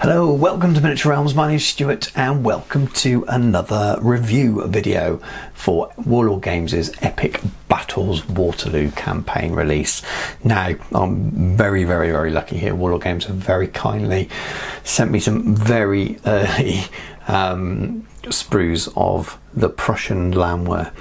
Hello, welcome to Miniature Realms. My name is Stuart and welcome to another review video for Warlord Games' Epic Battles Waterloo campaign release. Now, I'm very lucky here. Warlord Games have very kindly sent me some very early sprues of the Prussian Landwehr.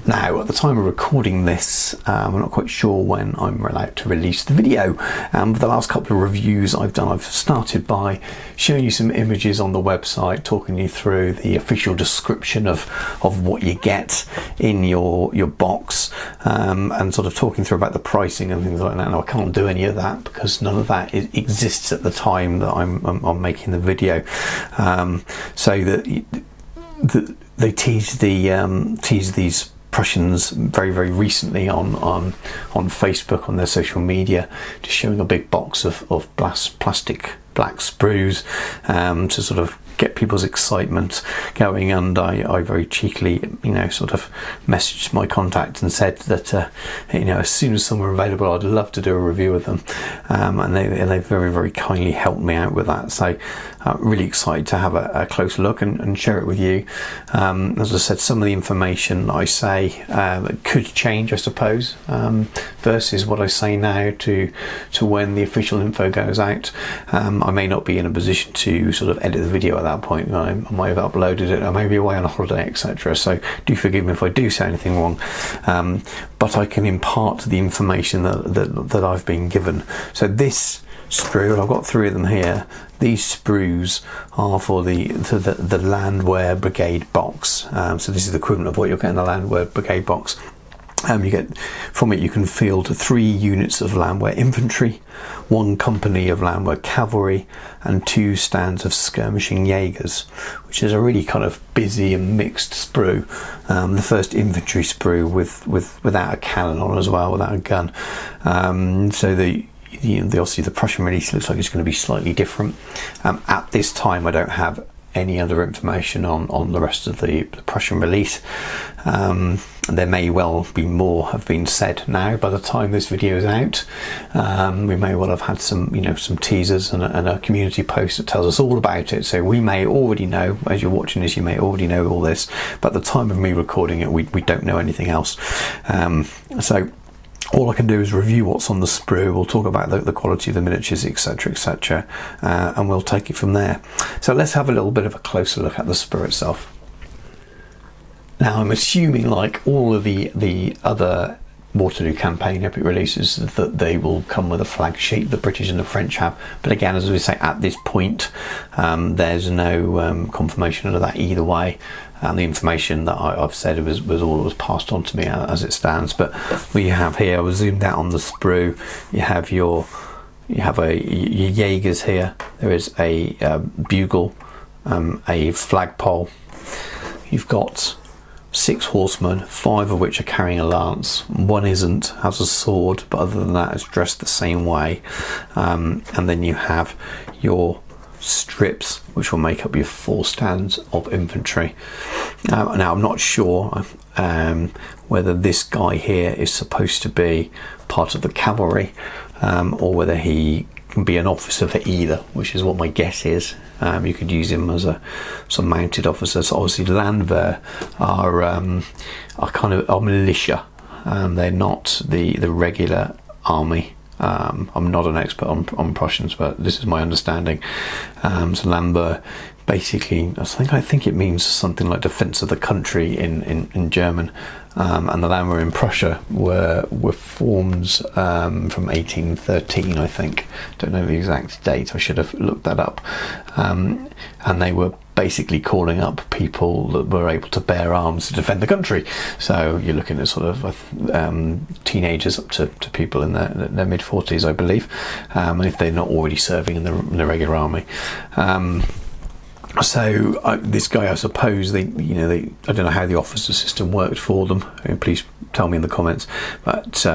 Now, at the time of recording this, I'm not quite sure when I'm allowed to release the video. For the last couple of reviews I've done, I've started by showing you some images on the website, talking you through the official description of what you get in your box, and sort of talking through about the pricing and things like that. Now, I can't do any of that because none of that exists at the time that I'm making the video. So that they teased these Prussians very recently on Facebook, on their social media, just showing a big box of plastic black sprues to sort of get people's excitement going. And I very cheekily, sort of messaged my contact and said that as soon as some were available, I'd love to do a review of them, and they very kindly helped me out with that. So really excited to have a close look and share it with you. As I said, some of the information I say could change, I suppose, versus what I say now to when the official info goes out. I may not be in a position to sort of edit the video at that point. I might have uploaded it, I may be away on a holiday, etc. So do forgive me if I do say anything wrong, but I can impart the information that I've been given. So this sprue, I've got 3 of them here. These sprues are for the Landwehr Brigade box. So this is the equivalent of what you'll get in the Landwehr Brigade box. You get from it, you can field 3 units of Landwehr infantry, 1 company of Landwehr cavalry, and 2 stands of skirmishing Jaegers, which is a really kind of busy and mixed sprue. The first infantry sprue without a cannon on as well, without a gun. So obviously the Prussian release looks like it's going to be slightly different. At this time, I don't have any other information on the rest of the Prussian release. There may well be more have been said now by the time this video is out. We may well have had some teasers and a community post that tells us all about it. So we may already know, as you're watching this, you may already know all this, but at the time of me recording it, we don't know anything else. So all I can do is review what's on the sprue. We'll talk about the quality of the miniatures, etc, and we'll take it from there. So let's have a little bit of a closer look at the sprue itself. Now, I'm assuming, like all of the other Waterloo campaign epic releases, that they will come with a flag sheet. The British and the French have, but again, as we say, at this point, there's no confirmation of that either way. And the information that I've said was all that was passed on to me as it stands. But we have here, I was zoomed out on the sprue. You have your Jaegers here. There is a bugle, a flagpole. You've got 6 horsemen, 5 of which are carrying a lance. 1 isn't, has a sword, but other than that, it's dressed the same way. And then you have your strips, which will make up your 4 stands of infantry. Now, I'm not sure whether this guy here is supposed to be part of the cavalry, or whether he can be an officer for either, which is what my guess is. You could use him as some mounted officer. So obviously Landwehr are kind of militia. They're not the regular army. I'm not an expert on Prussians, but this is my understanding. So Landwehr, basically, I think it means something like defence of the country in German. And the Landwehr in Prussia were formed from 1813, I think. Don't know the exact date. I should have looked that up. And they were basically calling up people that were able to bear arms to defend the country. So you're looking at sort of teenagers up to people in their mid-40s, I believe, and if they're not already serving in the regular army. So this guy, I suppose I don't know how the officer system worked for them. Please tell me in the comments. But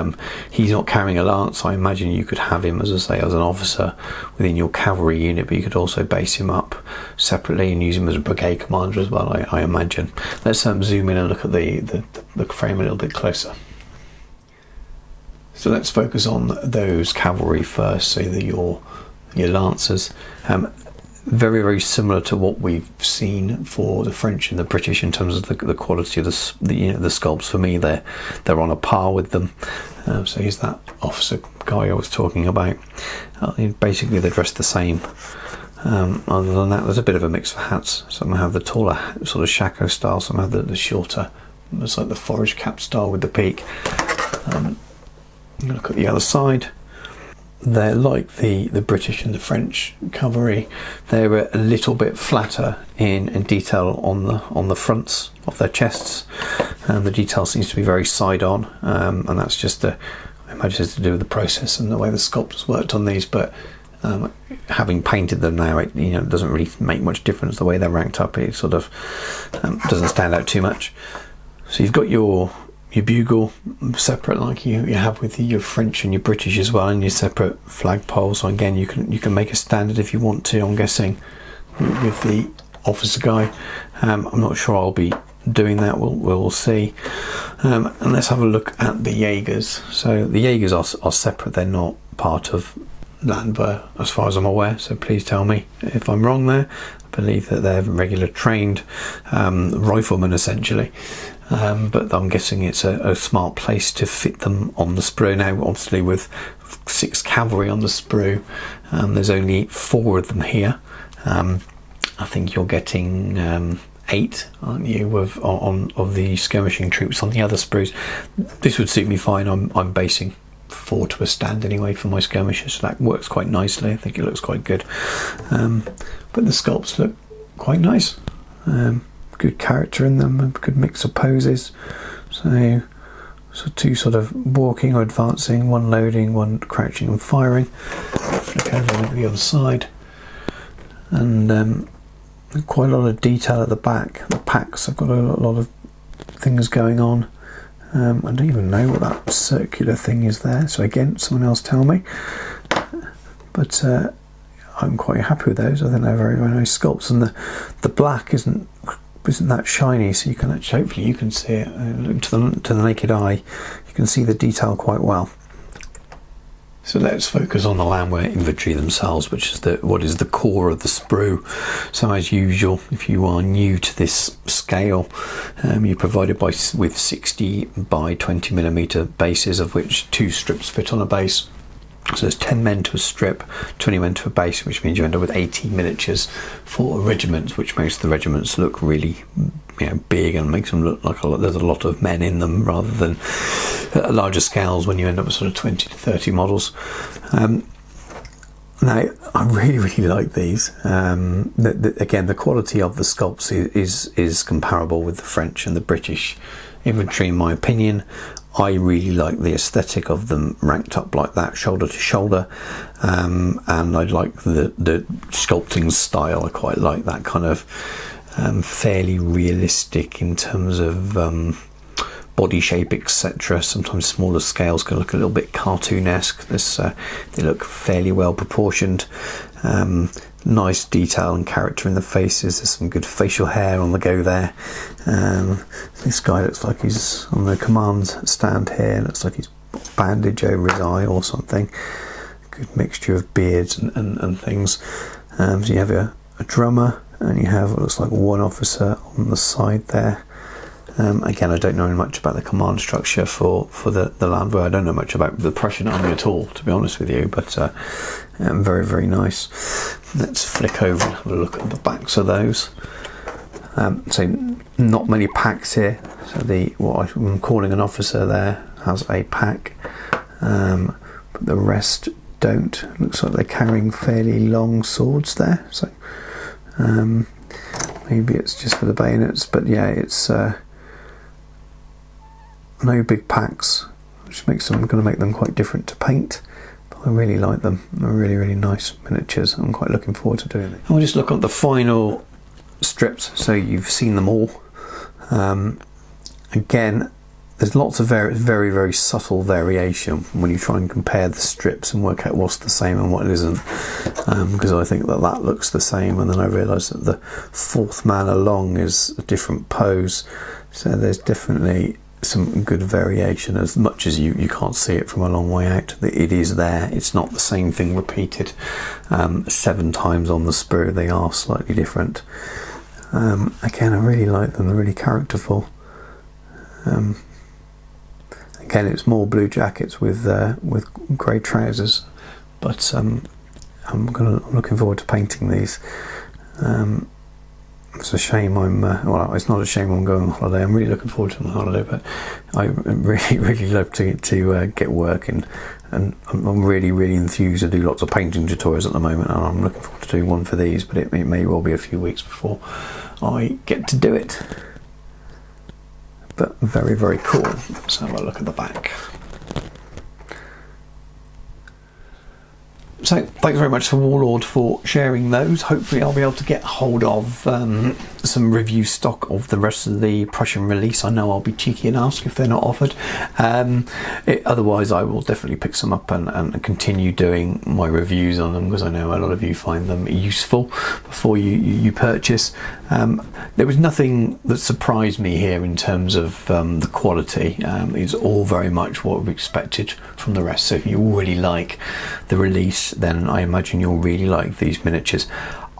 he's not carrying a lance. I imagine you could have him, as I say, as an officer within your cavalry unit, but you could also base him up separately and use him as a brigade commander as well, I imagine. Let's zoom in and look at the frame a little bit closer. So let's focus on those cavalry first, so that your lancers. very, very similar to what we've seen for the French and the British in terms of the quality of the sculpts. For me, they're on a par with them. So here's that officer guy I was talking about. Basically, they're dressed the same. Other than that, there's a bit of a mix of hats. Some have the taller sort of shako style, some have the shorter, it's like the forage cap style with the peak. Look at the other side. They're like the British and the French cavalry. They're a little bit flatter in detail on the fronts of their chests, and the detail seems to be very side on, and that's just I imagine it's to do with the process and the way the sculptors worked on these. But having painted them now, it doesn't really make much difference the way they're ranked up. It sort of doesn't stand out too much. So you've got your bugle separate, like you have with your French and your British as well, and your separate flagpole. So again, you can make a standard if you want to, I'm guessing, with the officer guy. I'm not sure I'll be doing that. We'll see. And let's have a look at the Jaegers. So the Jaegers are separate. They're not part of Landwehr as far as I'm aware, so please tell me if I'm wrong there. I believe that they're regular trained riflemen essentially, but I'm guessing it's a smart place to fit them on the sprue. Now obviously with 6 cavalry on the sprue, there's only 4 of them here. I think you're getting 8, aren't you, of the skirmishing troops on the other sprues. This would suit me fine. I'm basing 4 to a stand anyway for my skirmishers, so that works quite nicely. I think it looks quite good. But the sculpts look quite nice. Good character in them, a good mix of poses. So 2 sort of walking or advancing, 1 loading, 1 crouching and firing. Flick over and look at the other side. And quite a lot of detail at the back. The packs have got a lot of things going on. I don't even know what that circular thing is there, so again, someone else tell me. But I'm quite happy with those. I think they're very, very nice sculpts, and the black isn't that shiny, so you can actually, hopefully you can see it to the naked eye. You can see the detail quite well. So let's focus on the Landwehr infantry themselves, which is what is the core of the sprue. So as usual, if you are new to this scale, you're provided with 60 by 20mm bases, of which 2 strips fit on a base. So there's 10 men to a strip, 20 men to a base, which means you end up with 80 miniatures for regiments, which makes the regiments look really big and makes them look like there's a lot of men in them, rather than at larger scales when you end up with sort of 20 to 30 models. Now, I really, really like these. Again, the quality of the sculpts is comparable with the French and the British infantry, in my opinion. I really like the aesthetic of them ranked up like that, shoulder to shoulder, and I like the sculpting style. I quite like that kind of fairly realistic in terms of body shape, etc. Sometimes smaller scales can look a little bit cartoonesque. They look fairly well proportioned. Nice detail and character in the faces. There's some good facial hair on the go there. This guy looks like he's on the command stand here. Looks like he's got a bandage over his eye or something. Good mixture of beards and things. So you have a drummer, and you have what looks like 1 officer on the side there. Again, I don't know much about the command structure for the Landwehr. I don't know much about the Prussian army at all, to be honest with you, but very, very nice. Let's flick over and have a look at the backs of those. So not many packs here. So what I'm calling an officer there has a pack, but the rest don't. Looks like they're carrying fairly long swords there. So maybe it's just for the bayonets, but yeah, it's no big packs, which going to make them quite different to paint. But I really like them. They're really, really nice miniatures. I'm quite looking forward to doing it. And we'll just look at the final strips. So you've seen them all. Again, there's lots of very, very, very subtle variation when you try and compare the strips and work out what's the same and what isn't. Because I think that looks the same, and then I realised that the 4th man along is a different pose. So there's definitely some good variation. As much as you can't see it from a long way out, it is there. It's not the same thing repeated 7 times on the sprue. They are slightly different. Again, I really like them. They're really characterful. Again, it's more blue jackets with grey trousers, but I'm looking forward to painting these. It's a shame well, it's not a shame I'm going on holiday. I'm really looking forward to my holiday, but I really love to get working, and I'm really enthused to do lots of painting tutorials at the moment, and I'm looking forward to doing one for these, but it may well be a few weeks before I get to do it. But very cool. Let's have a look at the back. So thanks very much to Warlord for sharing those. Hopefully I'll be able to get hold of some review stock of the rest of the Prussian release. I know I'll be cheeky and ask if they're not offered. Otherwise I will definitely pick some up and continue doing my reviews on them, because I know a lot of you find them useful before you purchase. There was nothing that surprised me here in terms of the quality. It's all very much what we expected from the rest. So if you already like the release, then I imagine you'll really like these miniatures.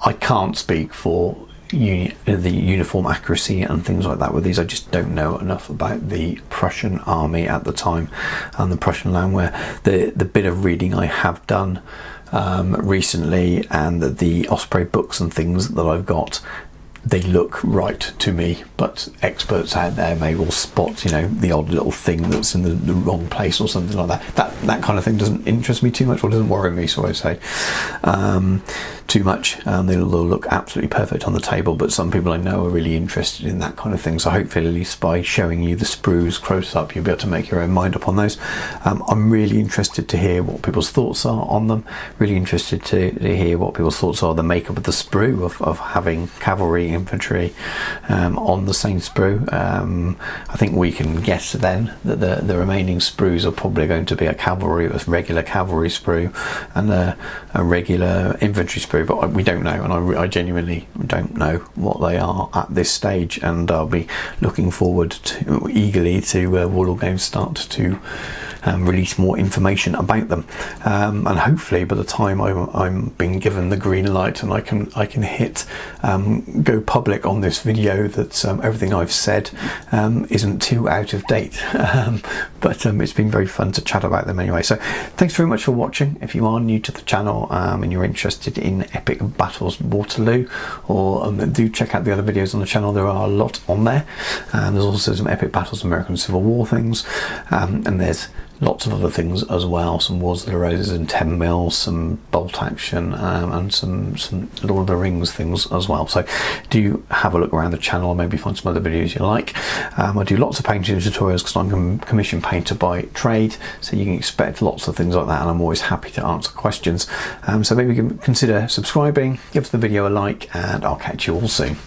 I can't speak for the uniform accuracy and things like that with these. I just don't know enough about the Prussian army at the time and the Prussian Landwehr. The bit of reading I have done recently, and the Osprey books and things that I've got, they look right to me, but experts out there may well spot, you know, the odd little thing that's in the wrong place or something like that. That kind of thing doesn't interest me too much, or doesn't worry me, so I say, too much. They'll look absolutely perfect on the table, but some people I know are really interested in that kind of thing. So hopefully, at least by showing you the sprues close up, you'll be able to make your own mind up on those. I'm really interested to hear what people's thoughts are on them. Really interested to hear what people's thoughts are, the makeup of the sprue, of having cavalry, infantry on the same sprue. I think we can guess then that the remaining sprues are probably going to be a regular cavalry sprue and a regular infantry sprue, but we don't know, and I genuinely don't know what they are at this stage, and I'll be looking forward eagerly to Warlord Games start to release more information about them, and hopefully by the time I'm being given the green light and I can hit go public on this video, that everything I've said isn't too out of date. But it's been very fun to chat about them anyway. So thanks very much for watching. If you are new to the channel and you're interested in epic battles Waterloo, or do check out the other videos on the channel. There are a lot on there, and there's also some epic battles American Civil War things, and there's lots of other things as well, some Wars of the Roses and 10 mil, some bolt action, and some Lord of the Rings things as well. So do have a look around the channel and maybe find some other videos you like. I do lots of painting tutorials because I'm a commission painter by trade, so you can expect lots of things like that, and I'm always happy to answer questions. So maybe consider subscribing, give the video a like, and I'll catch you all soon.